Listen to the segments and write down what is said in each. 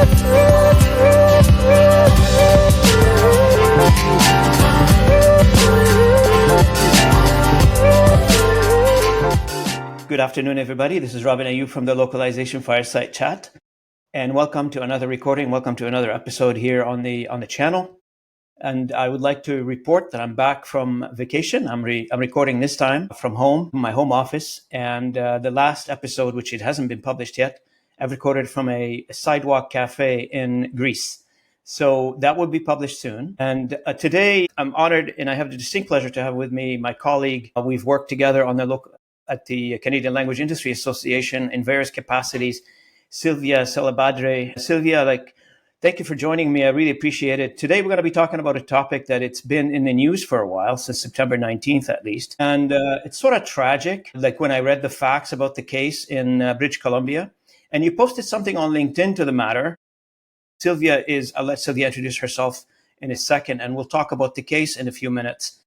Good afternoon, everybody. This is Robin Ayub from the Localization Fireside Chat, and welcome to another recording. Welcome to another episode here on the channel. And I would like to report that I'm back from vacation. I'm recording this time from home, my home office. And the last episode, which it hasn't been published yet, I've recorded from a sidewalk cafe in Greece. So that will be published soon. And today I'm honored, and I have the distinct pleasure to have with me my colleague. We've worked together on at the Canadian Language Industry Association in various capacities, Silvia Salabarde. Silvia, thank you for joining me. I really appreciate it. Today, we're going to be talking about a topic that it's been in the news for a while, since September 19th, at least. And it's sort of tragic, like when I read the facts about the case in British Columbia. And you posted something on LinkedIn to the matter. I'll let Silvia introduce herself in a second, and we'll talk about the case in a few minutes.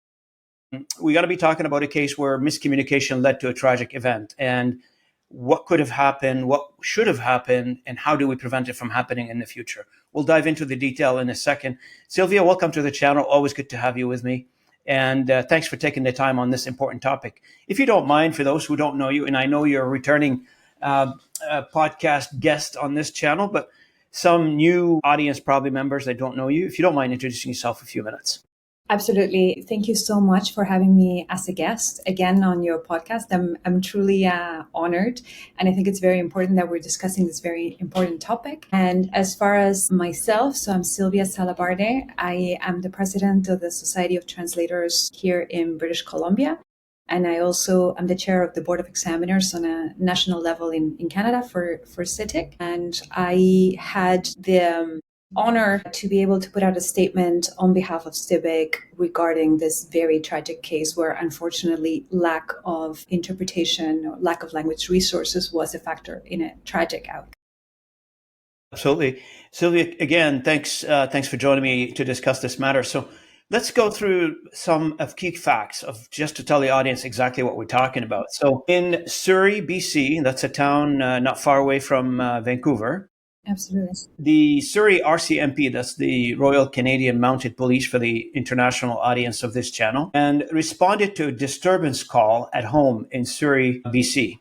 We're going to be talking about a case where miscommunication led to a tragic event, and what could have happened, what should have happened, and how do we prevent it from happening in the future. We'll dive into the detail in a second. Silvia, welcome to the channel. Always good to have you with me. And thanks for taking the time on this important topic. If you don't mind, for those who don't know you, and I know you're a returning podcast guest on this channel, but some new audience, probably members that don't know you, if you don't mind introducing yourself for a few minutes. Absolutely. Thank you so much for having me as a guest again on your podcast. I'm truly honored. And I think it's very important that we're discussing this very important topic. And as far as myself, so I'm Silvia Salabarde. I am the president of the Society of Translators here in British Columbia. And I also am the chair of the Board of Examiners on a national level in Canada for CITIC. And I had the honor to be able to put out a statement on behalf of STIBC regarding this very tragic case where, unfortunately, lack of interpretation or lack of language resources was a factor in a tragic outcome. Absolutely. Silvia, again, thanks for joining me to discuss this matter. So let's go through some of key facts just to tell the audience exactly what we're talking about. So in Surrey, BC, that's a town not far away from Vancouver. Absolutely. The Surrey RCMP, that's the Royal Canadian Mounted Police for the international audience of this channel, and responded to a disturbance call at home in Surrey, BC.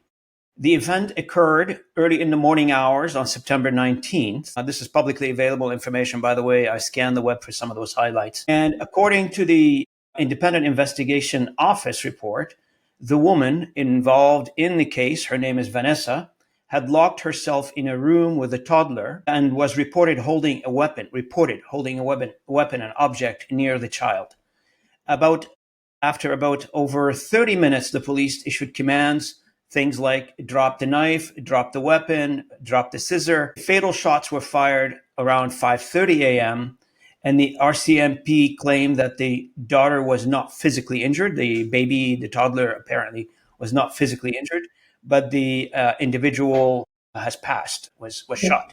The event occurred early in the morning hours on September 19th. This is publicly available information, by the way. I scanned the web for some of those highlights. And according to the Independent Investigation Office report, the woman involved in the case, her name is Vanessa, had locked herself in a room with a toddler and was reported holding a weapon, an object near the child. After about over 30 minutes, the police issued commands, things like drop the knife, drop the weapon, drop the scissor. Fatal shots were fired around 5:30 a.m., and the RCMP claimed that the daughter was not physically injured. The toddler apparently was not physically injured, but the individual has passed, was shot.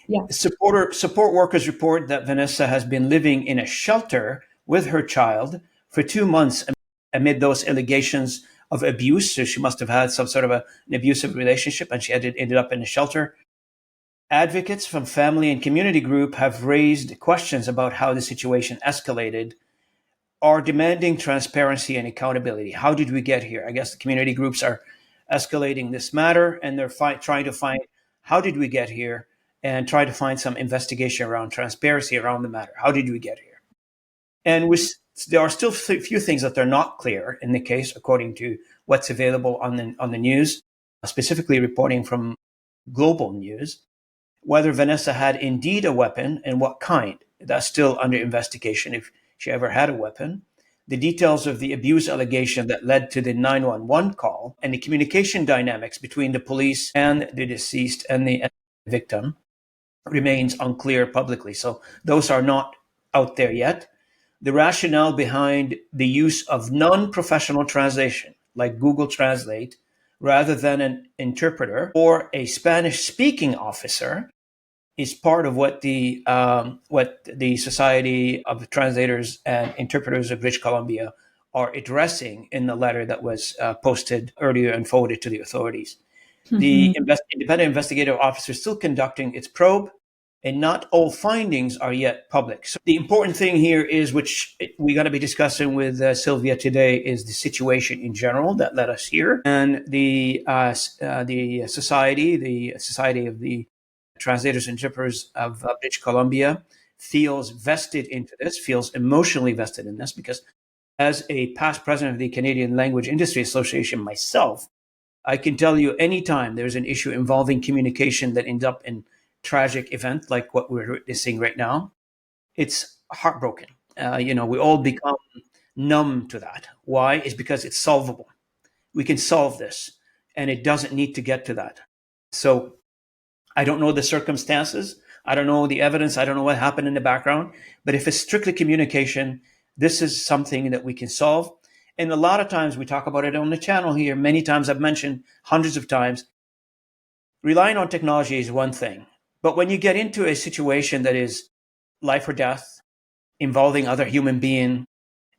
Yeah. Support workers report that Vanessa has been living in a shelter with her child for 2 months amid those allegations of abuse. So she must have had some sort of an abusive relationship, and she ended up in a shelter. Advocates from family and community group have raised questions about how the situation escalated, are demanding transparency and accountability. How did we get here? I guess the community groups are escalating this matter, and they're trying to find how did we get here, and try to find some investigation around transparency around the matter. How did we get here? And there are still a few things that are not clear in the case, according to what's available on the news, specifically reporting from Global News, whether Vanessa had indeed a weapon and what kind. That's still under investigation if she ever had a weapon. The details of the abuse allegation that led to the 911 call and the communication dynamics between the police and the deceased and the victim remains unclear publicly. So those are not out there yet. The rationale behind the use of non-professional translation, like Google Translate, rather than an interpreter or a Spanish-speaking officer, is part of what the Society of Translators and Interpreters of British Columbia are addressing in the letter that was posted earlier and forwarded to the authorities. Mm-hmm. The independent investigative officer is still conducting its probe, and not all findings are yet public. So the important thing here is, which we got to be discussing with Silvia today, is the situation in general that led us here, and the society of the Translators and Interpreters of British Columbia feels vested into this, feels emotionally vested in this, because as a past president of the Canadian Language Industry Association myself, I can tell you anytime there's an issue involving communication that ends up in tragic event like what we're witnessing right now, it's heartbroken. We all become numb to that. Why? It's because it's solvable. We can solve this, and it doesn't need to get to that. So I don't know the circumstances. I don't know the evidence. I don't know what happened in the background. But if it's strictly communication, this is something that we can solve. And a lot of times we talk about it on the channel here. Many times I've mentioned hundreds of times, relying on technology is one thing. But when you get into a situation that is life or death, involving other human being,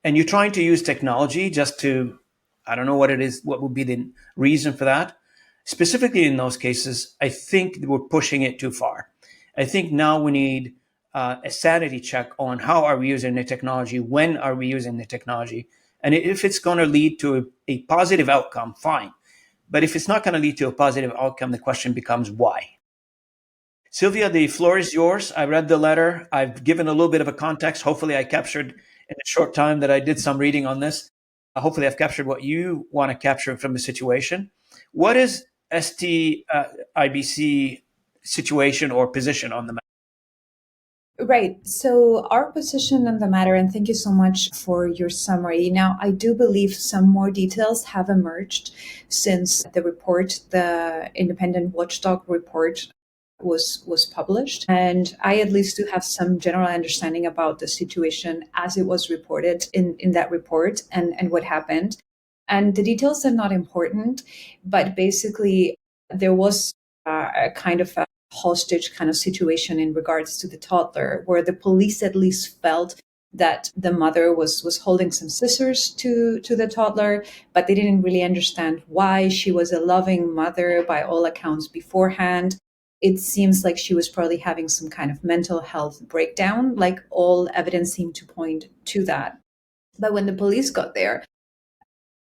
and you're trying to use technology just to, I don't know what it is, what would be the reason for that. Specifically in those cases, I think we're pushing it too far. I think now we need a sanity check on how are we using the technology, when are we using the technology, and if it's going to lead to a positive outcome, fine. But if it's not going to lead to a positive outcome, the question becomes why. Silvia, the floor is yours. I read the letter. I've given a little bit of a context. Hopefully I captured in a short time that I did some reading on this. Hopefully I've captured what you want to capture from the situation. What is STIBC situation or position on the matter? Right. So our position on the matter, and thank you so much for your summary. Now, I do believe some more details have emerged since the report, the independent watchdog report, was published. And I at least do have some general understanding about the situation as it was reported in that report and what happened. And the details are not important, but basically there was a kind of a hostage kind of situation in regards to the toddler, where the police at least felt that the mother was holding some scissors to the toddler, but they didn't really understand why. She was a loving mother by all accounts beforehand. It seems like she was probably having some kind of mental health breakdown, like all evidence seemed to point to that. But when the police got there,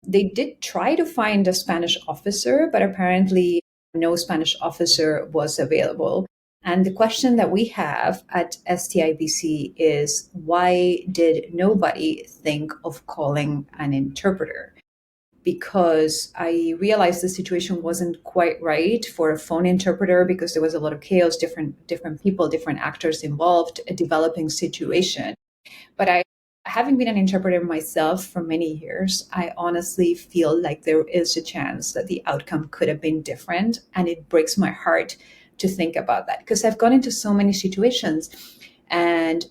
they did try to find a Spanish officer, but apparently no Spanish officer was available. And the question that we have at STIBC is, why did nobody think of calling an interpreter? Because I realized the situation wasn't quite right for a phone interpreter, because there was a lot of chaos, different people, different actors involved, a developing situation. But having been an interpreter myself for many years, I honestly feel like there is a chance that the outcome could have been different. And it breaks my heart to think about that, because I've gone into so many situations and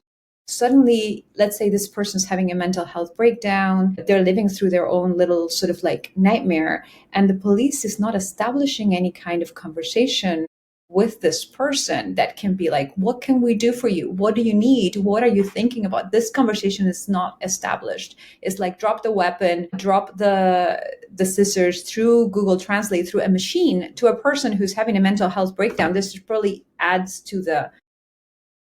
suddenly, let's say this person's having a mental health breakdown, they're living through their own little sort of like nightmare, and the police is not establishing any kind of conversation with this person that can be like, what can we do for you? What do you need? What are you thinking about? This conversation is not established. It's like drop the weapon, drop the scissors through Google Translate, through a machine, to a person who's having a mental health breakdown. This probably adds to the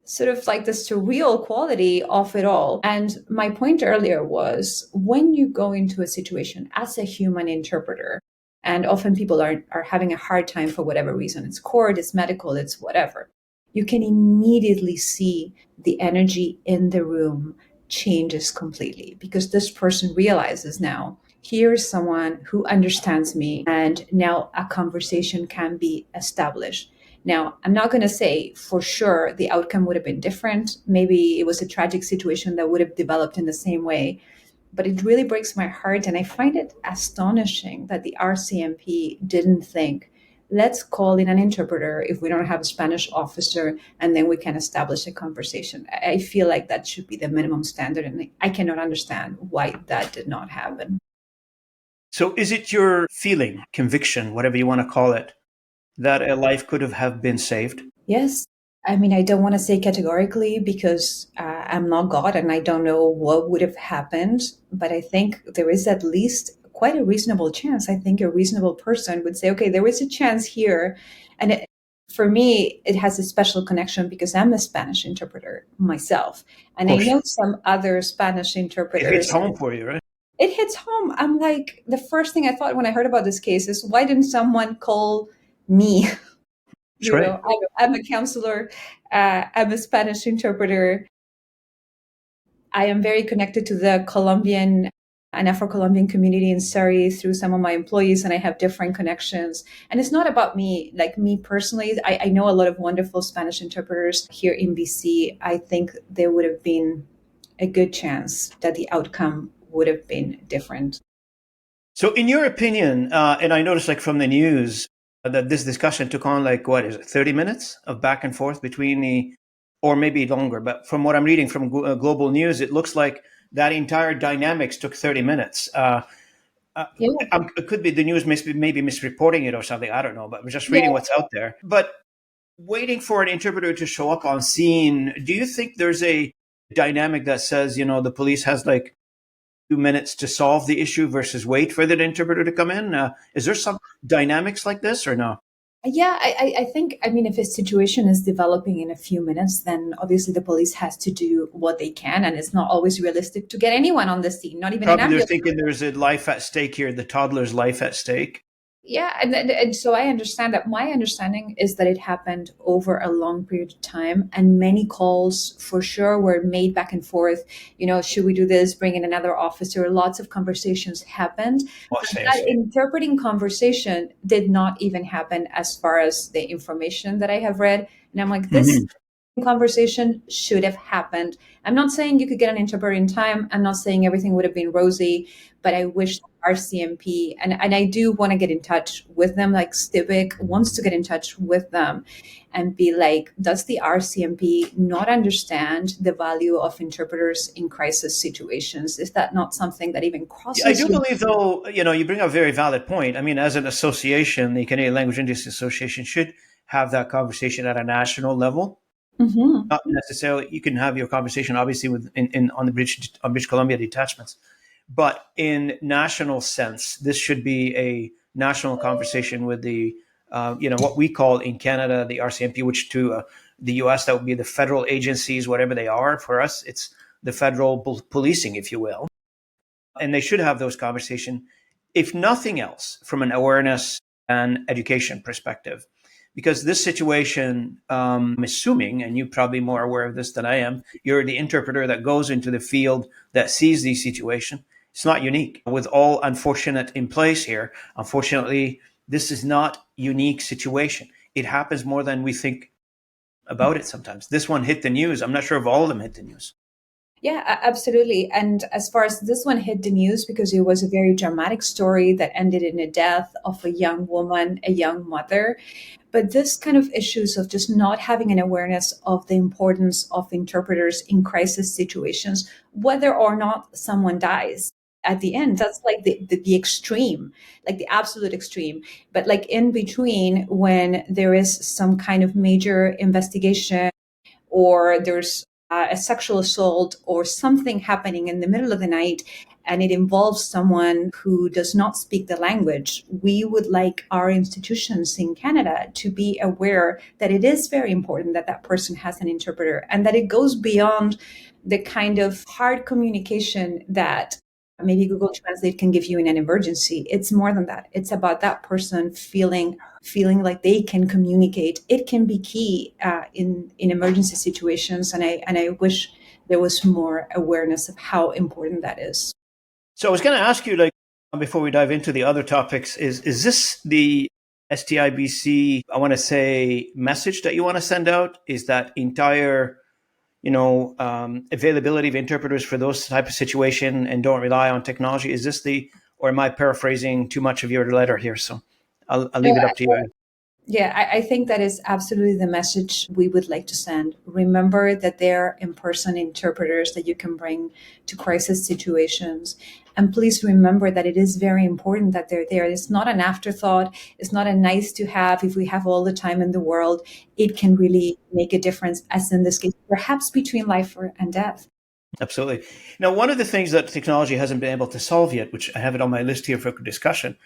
sort of like the surreal quality of it all. And my point earlier was, when you go into a situation as a human interpreter, and often people are having a hard time for whatever reason, it's court, it's medical, it's whatever, you can immediately see the energy in the room changes completely, because this person realizes now, here's someone who understands me, and now a conversation can be established. Now, I'm not going to say for sure the outcome would have been different. Maybe it was a tragic situation that would have developed in the same way. But it really breaks my heart. And I find it astonishing that the RCMP didn't think, let's call in an interpreter if we don't have a Spanish officer, and then we can establish a conversation. I feel like that should be the minimum standard. And I cannot understand why that did not happen. So is it your feeling, conviction, whatever you want to call it, that a life could have been saved? Yes. I mean, I don't want to say categorically, because I'm not God and I don't know what would have happened, but I think there is at least quite a reasonable chance. I think a reasonable person would say, okay, there is a chance here. And for me, it has a special connection because I'm a Spanish interpreter myself. And I know some other Spanish It interpreters. hits home for you, right? It hits home. I'm like, the first thing I thought when I heard about this case is, why didn't someone call me? You know, I'm a counselor. I'm a Spanish interpreter. I am very connected to the Colombian and Afro-Colombian community in Surrey through some of my employees, and I have different connections. And it's not about me, like me personally. I know a lot of wonderful Spanish interpreters here in BC. I think there would have been a good chance that the outcome would have been different. So in your opinion, and I noticed like from the news that this discussion took on like, 30 minutes of back and forth between or maybe longer, but from what I'm reading from Global News, it looks like that entire dynamics took 30 minutes. It could be the news maybe misreporting it or something. I don't know, but I'm just reading what's out there. But waiting for an interpreter to show up on scene, do you think there's a dynamic that says, the police has like 2 minutes to solve the issue versus wait for the interpreter to come in? Is there some dynamics like this or no? Yeah, I think, if a situation is developing in a few minutes, then obviously the police has to do what they can. And it's not always realistic to get anyone on the scene, not even Probably an they're ambulance. thinking there's a life at stake here, the toddler's life at stake. Yeah, and so I understand that. My understanding is that it happened over a long period of time, and many calls for sure were made back and forth. Should we do this? Bring in another officer. Lots of conversations happened. That interpreting conversation did not even happen as far as the information that I have read. And I'm like, this conversation should have happened. I'm not saying you could get an interpreter in time. I'm not saying everything would have been rosy, but I wish RCMP, and I do want to get in touch with them, like STIBC wants to get in touch with them and be like, does the RCMP not understand the value of interpreters in crisis situations? Is that not something that even crosses? I do believe, though, you bring up a very valid point. I mean, as an association, the Canadian Language Industry Association should have that conversation at a national level. Mm-hmm. Not necessarily, you can have your conversation, obviously, on British Columbia detachments. But in national sense, this should be a national conversation with the, what we call in Canada, the RCMP, which to the US, that would be the federal agencies, whatever they are. For us, it's the federal policing, if you will. And they should have those conversations, if nothing else, from an awareness and education perspective. Because this situation, I'm assuming, and you're probably more aware of this than I am, you're the interpreter that goes into the field that sees these situations. It's not unique. With all unfortunate in place here, unfortunately, this is not unique situation. It happens more than we think about it sometimes. This one hit the news. I'm not sure if all of them hit the news. Yeah, absolutely. And as far as this one hit the news, because it was a very dramatic story that ended in a death of a young woman, a young mother. But this kind of issues of just not having an awareness of the importance of interpreters in crisis situations, whether or not someone dies at the end, that's like the extreme, like the absolute extreme. But like in between, when there is some kind of major investigation or there's a sexual assault or something happening in the middle of the night and it involves someone who does not speak the language, we would like our institutions in Canada to be aware that it is very important that that person has an interpreter and that it goes beyond the kind of hard communication that maybe Google Translate can give you in an emergency. It's more than that. It's about that person feeling like they can communicate. It can be key in emergency situations, and I wish there was more awareness of how important that is. So I was going to ask you, like, before we dive into the other topics, is this the STIBC, I want to say, message that you want to send out? Is that entire availability of interpreters for those type of situation and don't rely on technology? Is this or am I paraphrasing too much of your letter here? So I'll leave it up to you. Yeah, I think that is absolutely the message we would like to send. Remember that they're in-person interpreters that you can bring to crisis situations. And please remember that it is very important that they're there. It's not an afterthought. It's not a nice to have if we have all the time in the world. It can really make a difference, as in this case, perhaps between life and death. Absolutely. Now, one of the things that technology hasn't been able to solve yet, which I have it on my list here for discussion,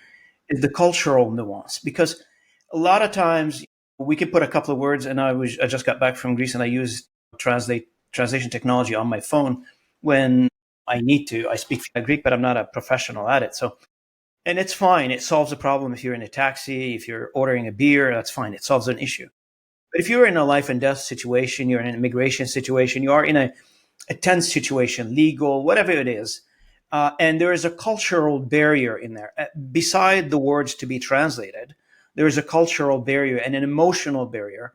is the cultural nuance. Because a lot of times we could put a couple of words, and I just got back from Greece and I used translation technology on my phone when I need to. I speak Greek, but I'm not a professional at it. So, and it's fine. It solves a problem if you're in a taxi, if you're ordering a beer, that's fine. It solves an issue. But if you're in a life and death situation, you're in an immigration situation, you are in a tense situation, legal, whatever it is, and there is a cultural barrier in there. Beside the words to be translated, there is a cultural barrier and an emotional barrier.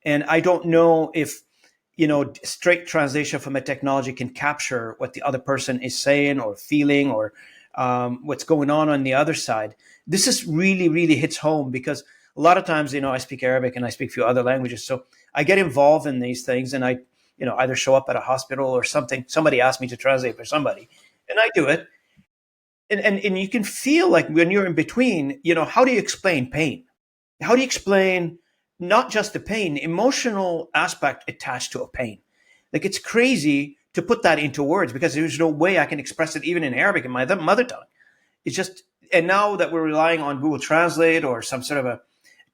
And I don't know if, straight translation from a technology can capture what the other person is saying or feeling or what's going on the other side. This is really, really hits home because a lot of times, I speak Arabic and I speak a few other languages. So I get involved in these things and I, either show up at a hospital or something. Somebody asked me to translate for somebody and I do it. And you can feel like when you're in between, how do you explain pain? How do you explain not just the pain, the emotional aspect attached to a pain? Like it's crazy to put that into words because there's no way I can express it even in Arabic in my mother tongue. It's just, and now that we're relying on Google Translate or some sort of a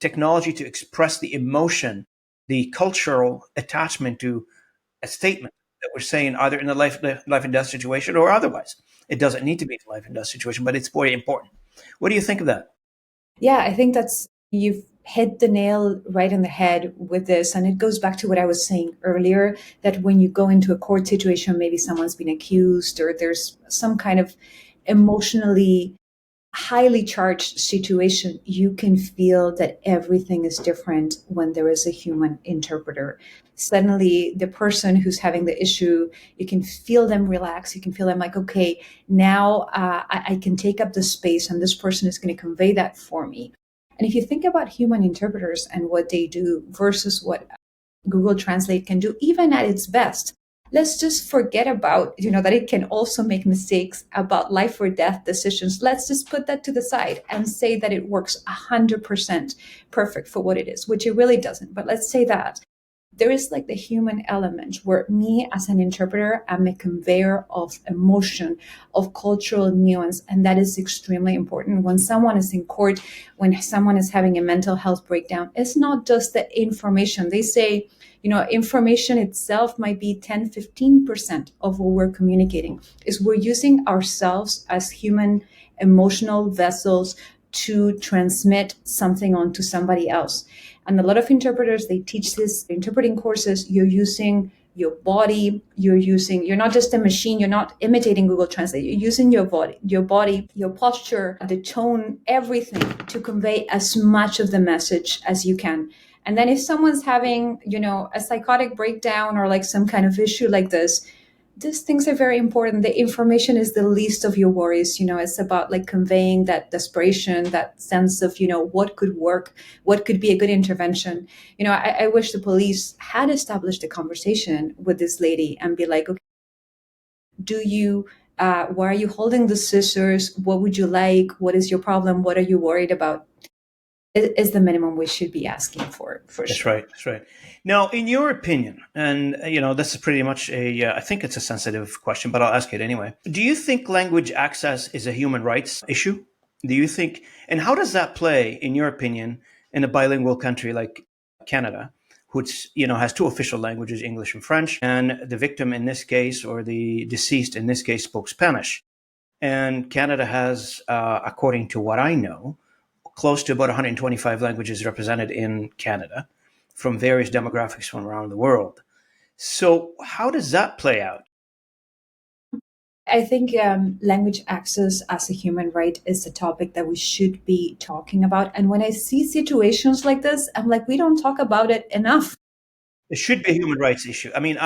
technology to express the emotion, the cultural attachment to a statement that we're saying either in a life and death situation or otherwise. It doesn't need to be a life and death situation, but it's very important. What do you think of that? Yeah, I think you've hit the nail right on the head with this. And it goes back to what I was saying earlier, that when you go into a court situation, maybe someone's been accused or there's some kind of emotionally highly charged situation, you can feel that everything is different when there is a human interpreter. Suddenly, the person who's having the issue, you can feel them relax. You can feel them like, okay, now I can take up the space and this person is going to convey that for me. And if you think about human interpreters and what they do versus what Google Translate can do, even at its best, let's just forget about, that it can also make mistakes about life or death decisions. Let's just put that to the side and say that it works 100% perfect for what it is, which it really doesn't. But let's say that there is like the human element where me as an interpreter, I'm a conveyor of emotion, of cultural nuance. And that is extremely important. When someone is in court, when someone is having a mental health breakdown, it's not just the information. They say, information itself might be 10, 15% of what we're communicating. Is we're using ourselves as human emotional vessels to transmit something onto somebody else. And a lot of interpreters, they teach this interpreting courses. You're using your body, you're not just a machine, you're not imitating Google Translate, you're using your body, your posture, the tone, everything to convey as much of the message as you can. And then if someone's having, a psychotic breakdown or like some kind of issue like this, these things are very important. The information is the least of your worries. It's about like conveying that desperation, that sense of, what could work, what could be a good intervention. I wish the police had established a conversation with this lady and be like, okay, why are you holding the scissors? What would you like? What is your problem? What are you worried about? Is the minimum we should be asking for That's sure. right. That's right. Now, in your opinion, and this is pretty much I think it's a sensitive question, but I'll ask it anyway. Do you think language access is a human rights issue? Do you think, and how does that play, in your opinion, in a bilingual country like Canada, which has two official languages, English and French, and the victim in this case, or the deceased in this case, spoke Spanish, and Canada has, according to what I know, close to about 125 languages represented in Canada from various demographics from around the world. So how does that play out? I think language access as a human right is a topic that we should be talking about. And when I see situations like this, I'm like, we don't talk about it enough. It should be a human rights issue. I mean,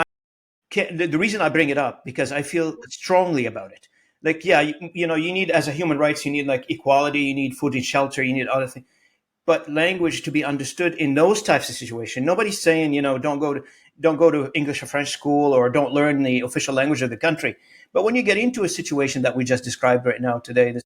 the reason I bring it up, because I feel strongly about it. Like, yeah, you need, as a human rights, you need like equality, you need food and shelter, you need other things. But language to be understood in those types of situations. Nobody's saying, don't go to English or French school or don't learn the official language of the country. But when you get into a situation that we just described right now today,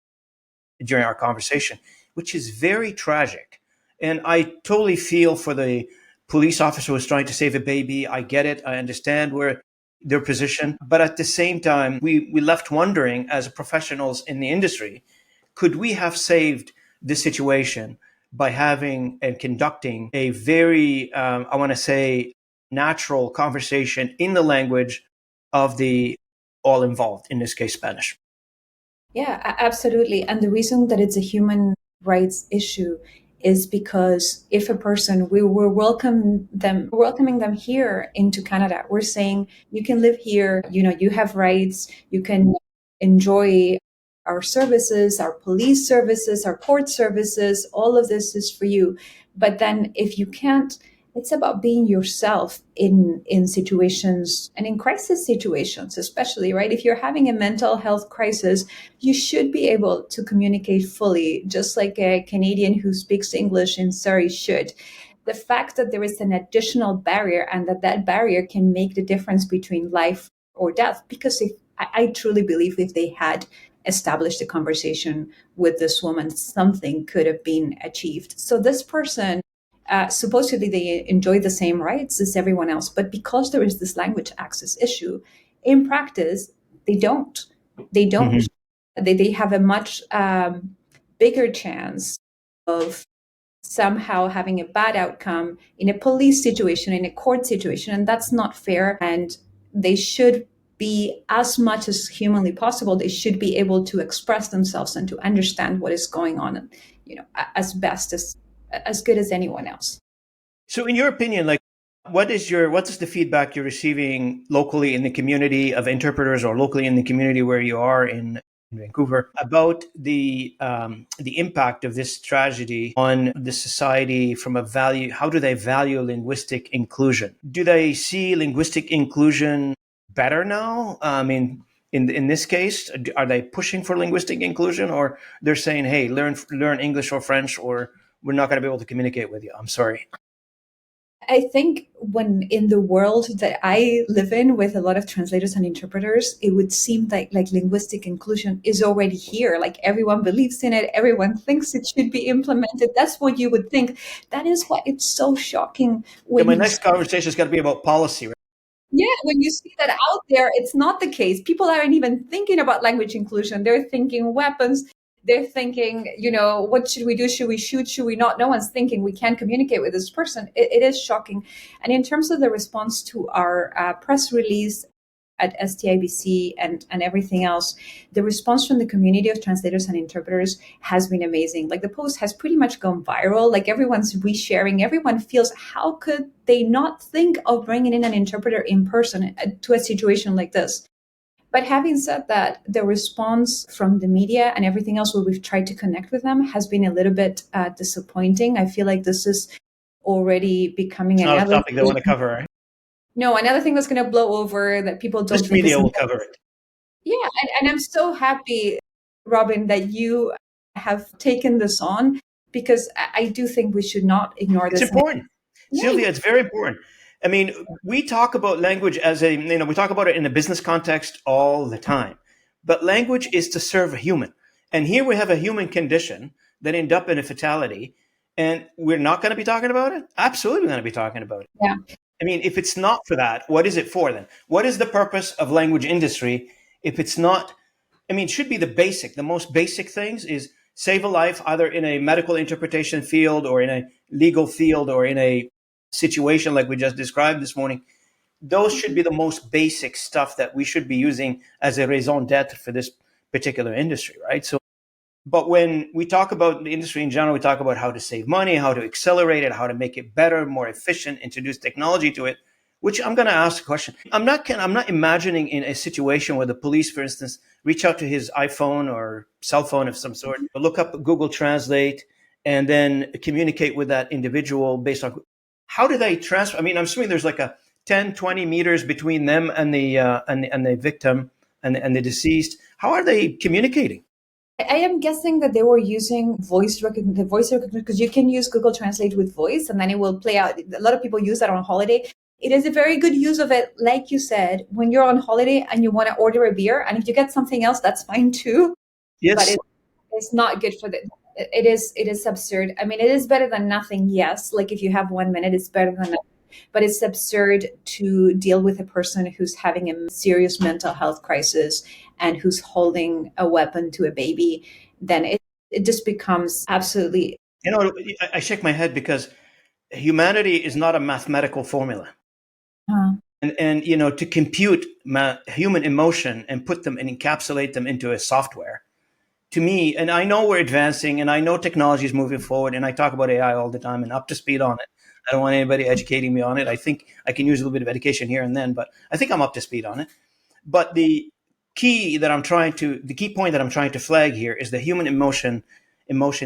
during our conversation, which is very tragic, and I totally feel for the police officer who's trying to save a baby. I get it. I understand where their position. But at the same time, we left wondering, as professionals in the industry, could we have saved this situation by having and conducting a very, I want to say, natural conversation in the language of the all involved, in this case, Spanish. Yeah, absolutely. And the reason that it's a human rights issue is because if a person, we're welcoming them here into Canada. We're saying you can live here, you have rights, you can enjoy our services, our police services, our court services, all of this is for you. But then if you can't, it's about being yourself in situations and in crisis situations, especially, right? If you're having a mental health crisis, you should be able to communicate fully, just like a Canadian who speaks English in Surrey should. The fact that there is an additional barrier and that barrier can make the difference between life or death, because I truly believe if they had established a conversation with this woman, something could have been achieved. So this person, supposedly they enjoy the same rights as everyone else, but because there is this language access issue, in practice, they don't. They don't. Mm-hmm. They have a much bigger chance of somehow having a bad outcome in a police situation, in a court situation, and that's not fair. And they should be, as much as humanly possible, they should be able to express themselves and to understand what is going on, as best as good as anyone else. So in your opinion, like, what is the feedback you're receiving locally in the community of interpreters, or locally in the community where you are in Vancouver, about the impact of this tragedy on the society from a value? How do they value linguistic inclusion? Do they see linguistic inclusion better now? I mean, in this case, are they pushing for linguistic inclusion, or they're saying, hey, learn English or French, or we're not going to be able to communicate with you? I'm sorry. I think when in the world that I live in with a lot of translators and interpreters, it would seem like linguistic inclusion is already here. Like everyone believes in it. Everyone thinks it should be implemented. That's what you would think. That is why it's so shocking. When my next conversation is going to be about policy, right? Yeah, when you see that out there, it's not the case. People aren't even thinking about language inclusion. They're thinking weapons. They're thinking, what should we do? Should we shoot? Should we not? No one's thinking we can't communicate with this person. It is shocking. And in terms of the response to our press release at STIBC and everything else, the response from the community of translators and interpreters has been amazing. Like the post has pretty much gone viral. Like everyone's resharing. Everyone feels, how could they not think of bringing in an interpreter in person to a situation like this? But having said that, the response from the media and everything else where we've tried to connect with them has been a little bit disappointing. I feel like this is already becoming another topic they want to cover, right? No, another thing that's going to blow over that people don't think media will cover it. Yeah, and I'm so happy, Robin, that you have taken this on, because I do think we should not ignore this. It's important. Yeah. Silvia, it's very important. I mean, we talk about language as we talk about it in a business context all the time, but language is to serve a human. And here we have a human condition that end up in a fatality, and we're not going to be talking about it? Absolutely going to be talking about it. Yeah. I mean, if it's not for that, what is it for then? What is the purpose of language industry if it's not? I mean, it should be the most basic things is save a life, either in a medical interpretation field or in a legal field or in a situation like we just described this morning. Those should be the most basic stuff that we should be using as a raison d'etre for this particular industry, right? So, but when we talk about the industry in general, we talk about how to save money, how to accelerate it, how to make it better, more efficient, introduce technology to it, which I'm going to ask a question. I'm not imagining in a situation where the police, for instance, reach out to his iPhone or cell phone of some sort, look up Google Translate, and then communicate with that individual based on how do they transfer? I mean, I'm assuming there's like a 10, 20 meters between them and the victim and the deceased. How are they communicating? I am guessing that they were using voice recognition, because you can use Google Translate with voice and then it will play out. A lot of people use that on holiday. It is a very good use of it. Like you said, when you're on holiday and you want to order a beer, and if you get something else, that's fine too. Yes. But it's not good for it is absurd. I mean, it is better than nothing. Yes. Like if you have 1 minute, it's better than nothing. But it's absurd to deal with a person who's having a serious mental health crisis and who's holding a weapon to a baby. Then it just becomes absolutely I shake my head because humanity is not a mathematical formula. Uh, And to compute human emotion and put them and encapsulate them into a software, to me, and I know we're advancing and I know technology is moving forward, and I talk about AI all the time and up to speed on it. I don't want anybody educating me on it. I think I can use a little bit of education here and then, but I think I'm up to speed on it. But the key point that I'm trying to flag here is the human emotion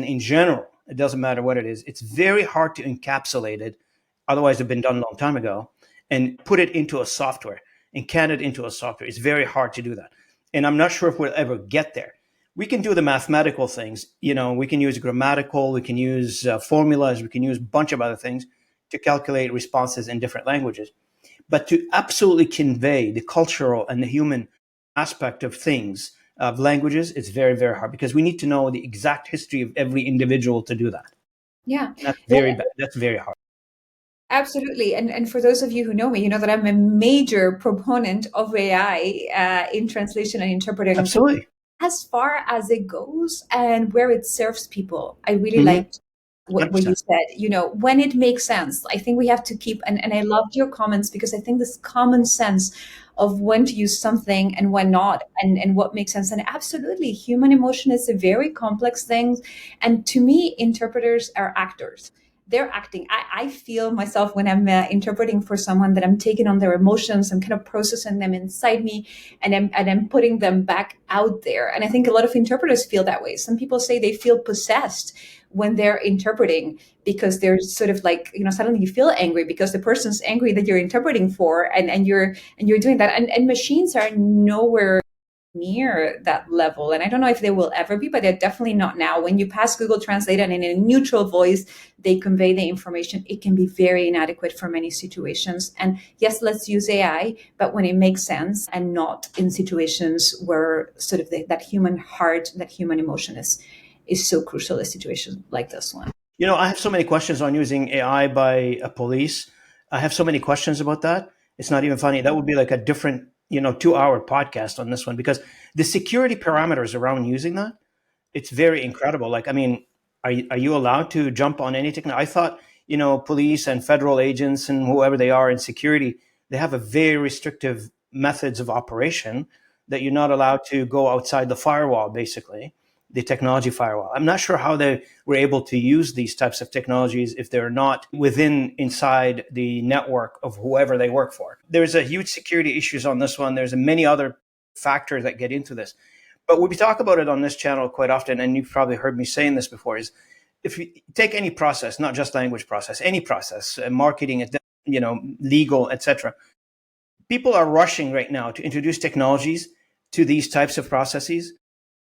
in general. It doesn't matter what it is. It's very hard to encapsulate it. Otherwise, it's been done a long time ago, and put it into a software and can it into a software. It's very hard to do that. And I'm not sure if we'll ever get there. We can do the mathematical things. We can use grammatical, we can use formulas, we can use a bunch of other things to calculate responses in different languages. But to absolutely convey the cultural and the human aspect of things, of languages, it's very, very hard because we need to know the exact history of every individual to do that. yeah. That's Well, very bad. That's very hard. absolutely. And for those of you who know me, you know that I'm a major proponent of AI in translation and interpreting. Absolutely. As far as it goes and where it serves people, I really Mm-hmm. liked what you said, when it makes sense. I think we have to keep, and I loved your comments because I think this common sense of when to use something and when not, and what makes sense. And absolutely, human emotion is a very complex thing. And to me, interpreters are actors. They're acting. I feel myself when I'm interpreting for someone that I'm taking on their emotions. I'm kind of processing them inside me, and I'm putting them back out there. And I think a lot of interpreters feel that way. Some people say they feel possessed when they're interpreting because they're sort of like, suddenly you feel angry because the person's angry that you're interpreting for, and you're doing that. And machines are nowhere near that level. And I don't know if they will ever be, but they're definitely not now. When you pass Google Translate and in a neutral voice, they convey the information, it can be very inadequate for many situations. And yes, let's use AI, but when it makes sense and not in situations where sort of that human heart, that human emotion is so crucial in situations like this one. I have so many questions on using AI by a police. I have so many questions about that. It's not even funny. That would be like a different, 2-hour podcast on this one because the security parameters around using that, it's very incredible. Like, I mean, are you allowed to jump on any technology? I thought, police and federal agents and whoever they are in security, they have a very restrictive methods of operation that you're not allowed to go outside the firewall, basically, the technology firewall. I'm not sure how they were able to use these types of technologies if they're not inside the network of whoever they work for. There's a huge security issues on this one. There's many other factors that get into this. But we talk about it on this channel quite often, and you've probably heard me saying this before, is if you take any process, not just language process, any process, marketing, legal, etc., people are rushing right now to introduce technologies to these types of processes,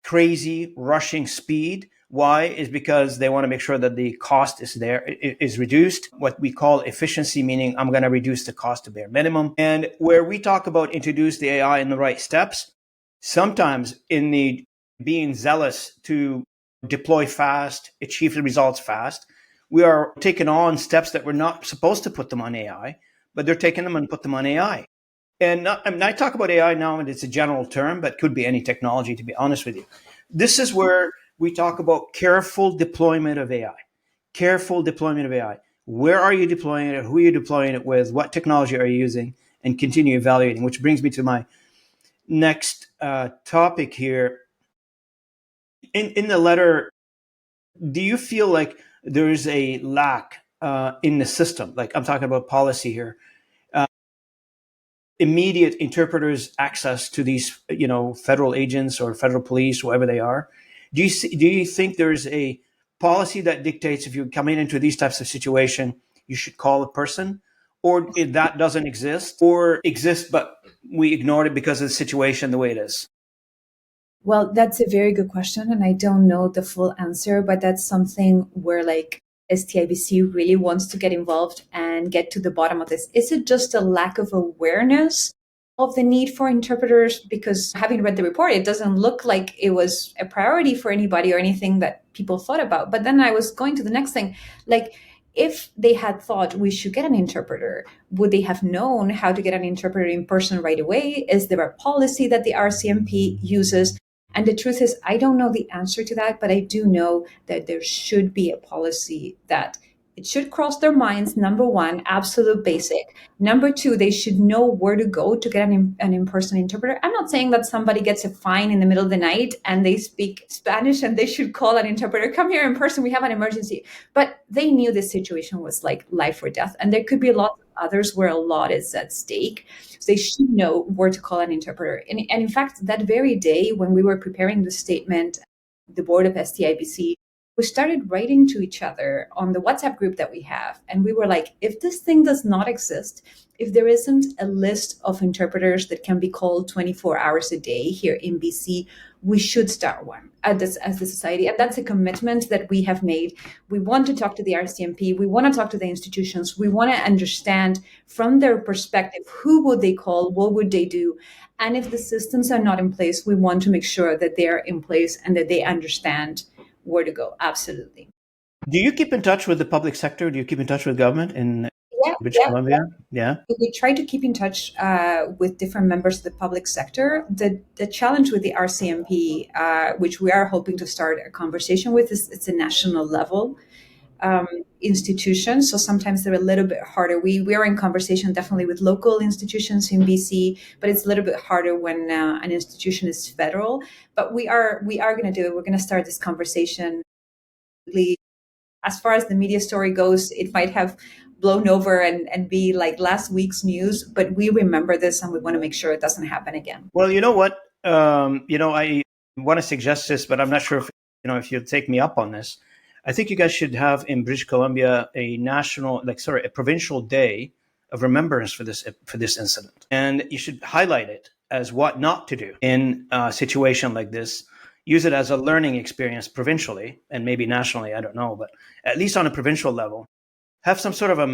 crazy rushing speed. Why? Is because they want to make sure that the cost is reduced, what we call efficiency, meaning I'm going to reduce the cost to bare minimum. And where we talk about introduce the AI in the right steps, sometimes in the being zealous to deploy fast, achieve the results fast, we are taking on steps that we're not supposed to put them on AI, but they're taking them and put them on AI. And I talk about AI now, and it's a general term, but could be any technology, to be honest with you. This is where we talk about careful deployment of AI. Careful deployment of AI. Where are you deploying it? Who are you deploying it with? What technology are you using? And continue evaluating, which brings me to my next topic here. In the letter, do you feel like there is a lack in the system? Like I'm talking about policy here. Immediate interpreters access to these, federal agents or federal police, whoever they are. Do you think there's a policy that dictates if you come into these types of situation, you should call a person, or if that doesn't exist, or exists but we ignored it because of the situation the way it is? Well, that's a very good question, and I don't know the full answer, but that's something where like STIBC really wants to get involved and get to the bottom of this. Is it just a lack of awareness of the need for interpreters? Because having read the report, it doesn't look like it was a priority for anybody or anything that people thought about. But then I was going to the next thing, like if they had thought we should get an interpreter, would they have known how to get an interpreter in person right away? Is there a policy that the RCMP uses? And the truth is, I don't know the answer to that, but I do know that there should be a policy that it should cross their minds. Number one, absolute basic. Number two, they should know where to go to get an in-person interpreter. I'm not saying that somebody gets a fine in the middle of the night and they speak Spanish and they should call an interpreter, come here in person, we have an emergency. But they knew this situation was like life or death. And there could be a lot of others where a lot is at stake. So they should know where to call an interpreter. And in fact, that very day when we were preparing the statement, the board of STIBC, we started writing to each other on the WhatsApp group that we have. And we were like, if this thing does not exist, if there isn't a list of interpreters that can be called 24 hours a day here in BC, we should start one as the society. And that's a commitment that we have made. We want to talk to the RCMP. We want to talk to the institutions. We want to understand from their perspective, who would they call? What would they do? And if the systems are not in place, we want to make sure that they are in place and that they understand where to go. Absolutely. Do you keep in touch with the public sector? Do you keep in touch with government in British Columbia? Yeah. We try to keep in touch with different members of the public sector. The challenge with the RCMP, which we are hoping to start a conversation with, is it's a national level institution. So sometimes they're a little bit harder. We are in conversation definitely with local institutions in BC, but it's a little bit harder when an institution is federal. But we are going to do it. We're going to start this conversation. As far as the media story goes, it might have blown over and be like last week's news, but we remember this and we want to make sure it doesn't happen again. Well, you know what? I want to suggest this, but I'm not sure if you'll take me up on this. I think you guys should have in British Columbia a provincial day of remembrance for this incident, and you should highlight it as what not to do in a situation like this. Use it as a learning experience provincially and maybe nationally. I don't know, but at least on a provincial level, have some sort of a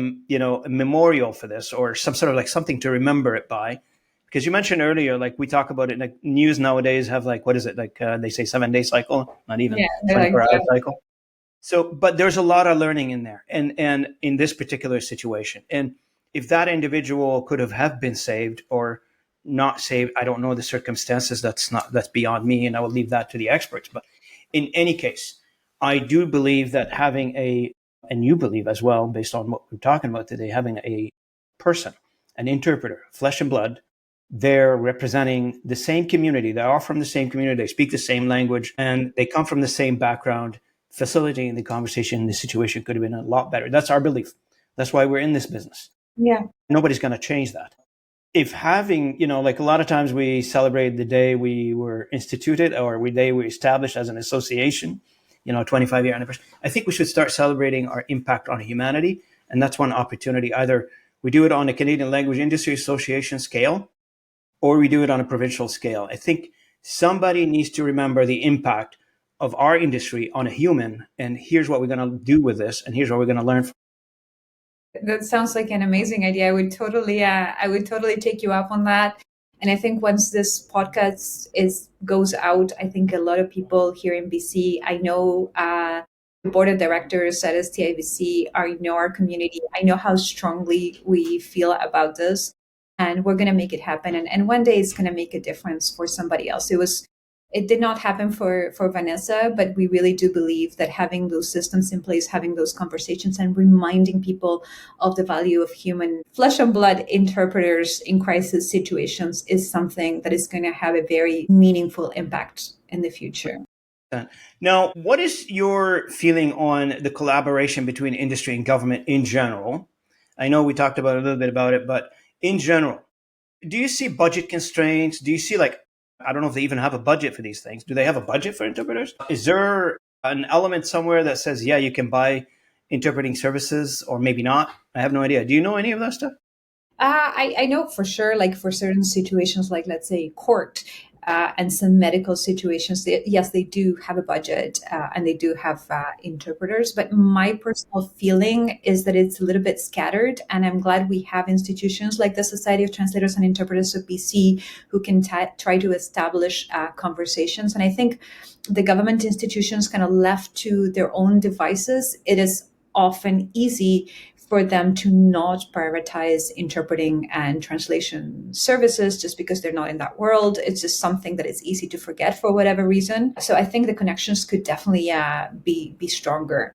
memorial for this, or some sort of like something to remember it by. Because you mentioned earlier, like we talk about it, like news nowadays have like, what is it? Like they say 7-day cycle, not even 24-hour cycle. So, but there's a lot of learning in there and in this particular situation. And if that individual could have been saved or not saved, I don't know the circumstances. That's beyond me, and I will leave that to the experts. But in any case, I do believe that having and you believe as well, based on what we're talking about today, having a person, an interpreter, flesh and blood, they're representing the same community. They are from the same community. They speak the same language, and they come from the same background. Facilitating the conversation, the situation could have been a lot better. That's our belief. That's why we're in this business. Yeah. Nobody's going to change that. If having, like a lot of times we celebrate the day we were instituted or the day we were established as an association, 25-year anniversary. I think we should start celebrating our impact on humanity. And that's one opportunity. Either we do it on a Canadian Language Industry Association scale, or we do it on a provincial scale. I think somebody needs to remember the impact of our industry on a human, and here's what we're going to do with this, and here's what we're going to learn from. That sounds like an amazing idea. I would totally take you up on that. And I think once this podcast goes out, I think a lot of people here in BC, I know the board of directors at STIBC, I know our community, I know how strongly we feel about this, and we're going to make it happen. And one day it's going to make a difference for somebody else. It did not happen for Vanessa, but we really do believe that having those systems in place, having those conversations and reminding people of the value of human flesh and blood interpreters in crisis situations is something that is going to have a very meaningful impact in the future. Now, what is your feeling on the collaboration between industry and government in general? I know we talked about a little bit about it, but in general, do you see budget constraints? Do you see I don't know if they even have a budget for these things. Do they have a budget for interpreters? Is there an element somewhere that says, yeah, you can buy interpreting services, or maybe not? I have no idea. Do you know any of that stuff? I know for sure, like for certain situations, like let's say court and some medical situations, yes, they do have a budget and they do have interpreters. But my personal feeling is that it's a little bit scattered. And I'm glad we have institutions like the Society of Translators and Interpreters of BC who can try to establish conversations. And I think the government institutions kind of left to their own devices, it is often easy for them to not prioritize interpreting and translation services just because they're not in that world. It's just something that it's easy to forget for whatever reason. So I think the connections could definitely be stronger.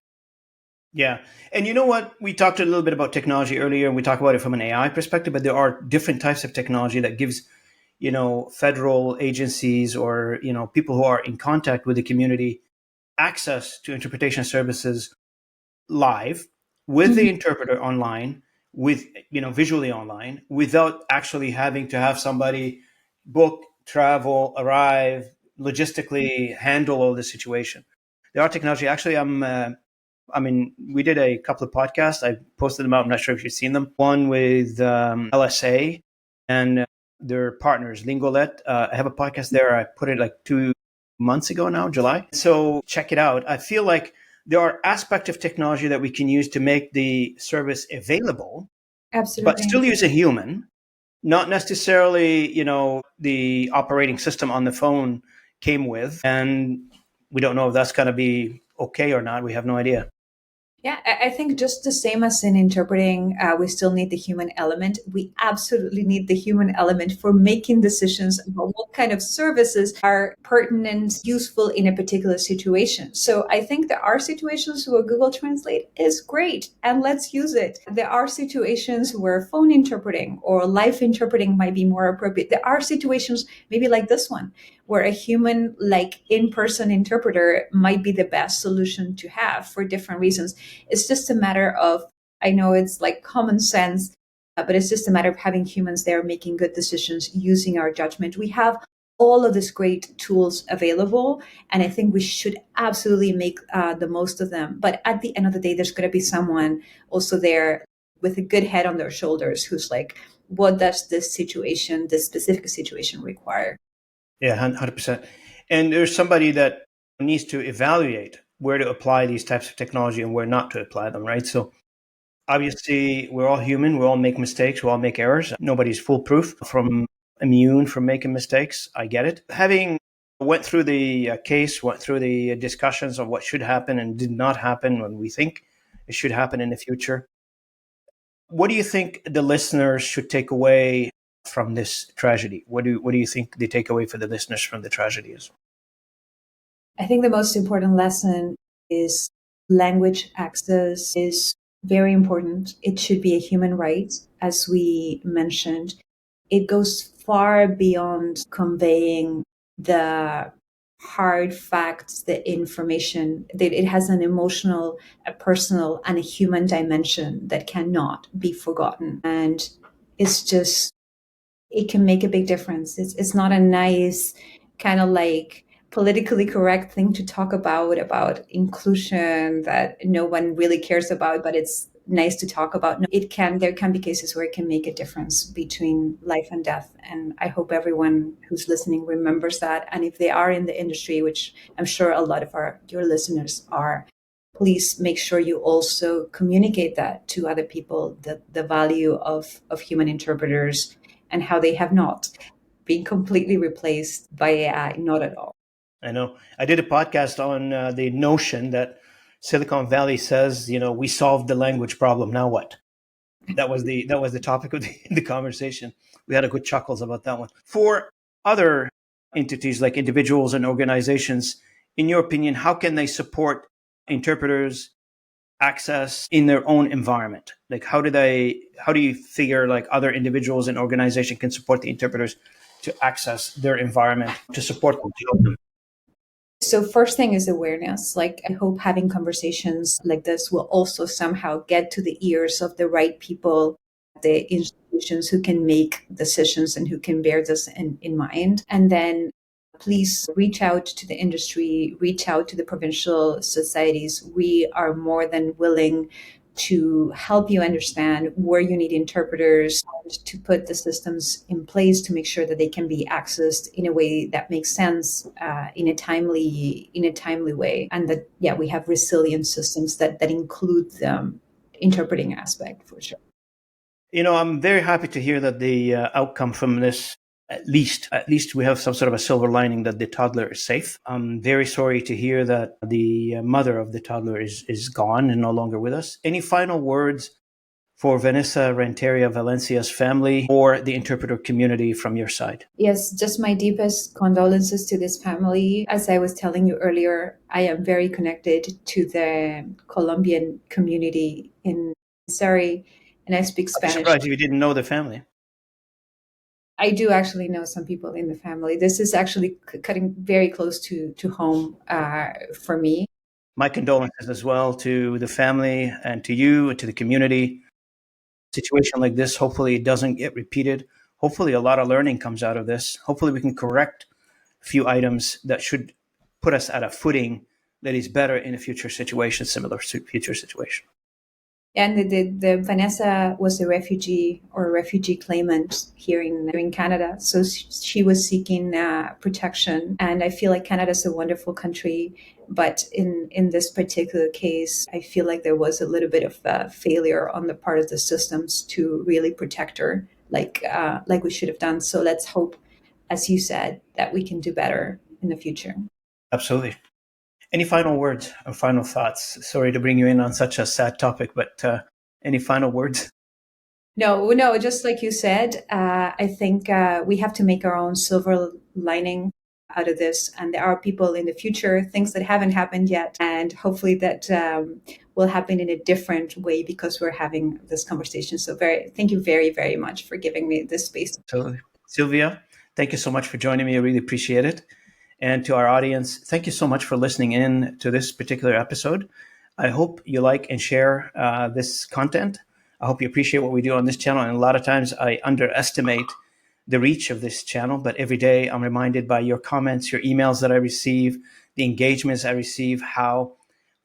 Yeah. And you know what? We talked a little bit about technology earlier, and we talked about it from an AI perspective, but there are different types of technology that gives, federal agencies or, people who are in contact with the community access to interpretation services live with the interpreter online, with, visually online, without actually having to have somebody book, travel, arrive, logistically handle all the situation. There are technology. Actually, we did a couple of podcasts. I posted them out. I'm not sure if you've seen them. One with LSA and their partners, Lingolet. I have a podcast there. I put it like 2 months ago now, July. So check it out. I feel like there are aspects of technology that we can use to make the service available, Absolutely. but still use a human, not necessarily, the operating system on the phone came with. And we don't know if that's going to be okay or not. We have no idea. Yeah, I think just the same as in interpreting, we still need the human element. We absolutely need the human element for making decisions about what kind of services are pertinent, useful in a particular situation. So I think there are situations where Google Translate is great and let's use it. There are situations where phone interpreting or live interpreting might be more appropriate. There are situations maybe like this one, where a human, like in-person interpreter might be the best solution to have for different reasons. It's just a matter of, I know it's like common sense, but it's just a matter of having humans there making good decisions, using our judgment. We have all of these great tools available, and I think we should absolutely make the most of them. But at the end of the day, there's going to be someone also there with a good head on their shoulders who's like, what does this situation, this specific situation require? Yeah, 100%. And there's somebody that needs to evaluate where to apply these types of technology and where not to apply them, right? So obviously, we're all human. We all make mistakes. We all make errors. Nobody's foolproof immune from making mistakes. I get it. Having went through the case, went through the discussions of what should happen and did not happen when we think it should happen in the future. What do you think the listeners should take away from this tragedy? What do you think the takeaway for the listeners from the tragedy is? I think the most important lesson is language access is very important. It should be a human right, as we mentioned. It goes far beyond conveying the hard facts, the information, that it has an emotional, a personal, and a human dimension that cannot be forgotten. And it's just, it can make a big difference. It's not a nice kind of like politically correct thing to talk about inclusion that no one really cares about, but it's nice to talk about. No, there can be cases where it can make a difference between life and death. And I hope everyone who's listening remembers that. And if they are in the industry, which I'm sure a lot of your listeners are, please make sure you also communicate that to other people, the value of human interpreters and how they have not been completely replaced by AI, not at all. I know. I did a podcast on the notion that Silicon Valley says, we solved the language problem. Now what? That was the topic of the conversation. We had a good chuckles about that one. For other entities like individuals and organizations, in your opinion, how can they support interpreters access in their own environment? Like how do you figure like other individuals and organizations can support the interpreters to access their environment, to support them, to help them? So first thing is awareness. Like I hope having conversations like this will also somehow get to the ears of the right people, the institutions who can make decisions and who can bear this in mind. And then please reach out to the industry, reach out to the provincial societies. We are more than willing to help you understand where you need interpreters, to put the systems in place to make sure that they can be accessed in a way that makes sense, in a timely way, and that we have resilient systems that include the interpreting aspect for sure. I'm very happy to hear that the outcome from this, at least we have some sort of a silver lining that the toddler is safe. I'm very sorry to hear that the mother of the toddler is gone and no longer with us. Any final words for Vanessa Renteria Valencia's family or the interpreter community from your side? Yes, just my deepest condolences to this family. As I was telling you earlier, I am very connected to the Colombian community in Surrey, and I speak I'd be Spanish. surprised if you didn't know the family. I do actually know some people in the family. This is actually cutting very close to home for me. My condolences as well to the family and to you and to the community. Situation like this, hopefully it doesn't get repeated. Hopefully a lot of learning comes out of this. Hopefully we can correct a few items that should put us at a footing that is better in a future situation, similar future situation. And the Vanessa was a refugee or a refugee claimant here in Canada. So she was seeking protection. And I feel like Canada is a wonderful country. But in this particular case, I feel like there was a little bit of failure on the part of the systems to really protect her like we should have done. So let's hope, as you said, that we can do better in the future. Absolutely. Any final words or final thoughts? Sorry to bring you in on such a sad topic, but any final words? No, just like you said, I think we have to make our own silver lining out of this. And there are people in the future, things that haven't happened yet. And hopefully that will happen in a different way because we're having this conversation. So thank you very, very much for giving me this space. Absolutely. Sylvia, thank you so much for joining me. I really appreciate it. And to our audience, thank you so much for listening in to this particular episode. I hope you like and share this content. I hope you appreciate what we do on this channel. And a lot of times I underestimate the reach of this channel, but every day I'm reminded by your comments, your emails that I receive, the engagements I receive, how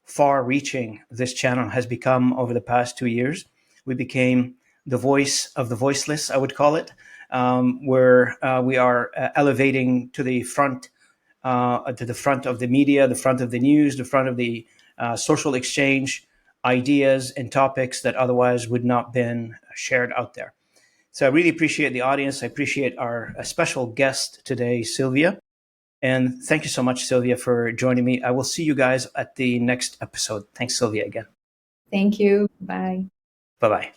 far reaching this channel has become over the past 2 years. We became the voice of the voiceless, I would call it, where we are elevating to the front of the media, the front of the news, the front of the social exchange, ideas and topics that otherwise would not been shared out there. So I really appreciate the audience. I appreciate our special guest today, Silvia. And thank you so much, Silvia, for joining me. I will see you guys at the next episode. Thanks, Silvia, again. Thank you. Bye. Bye-bye.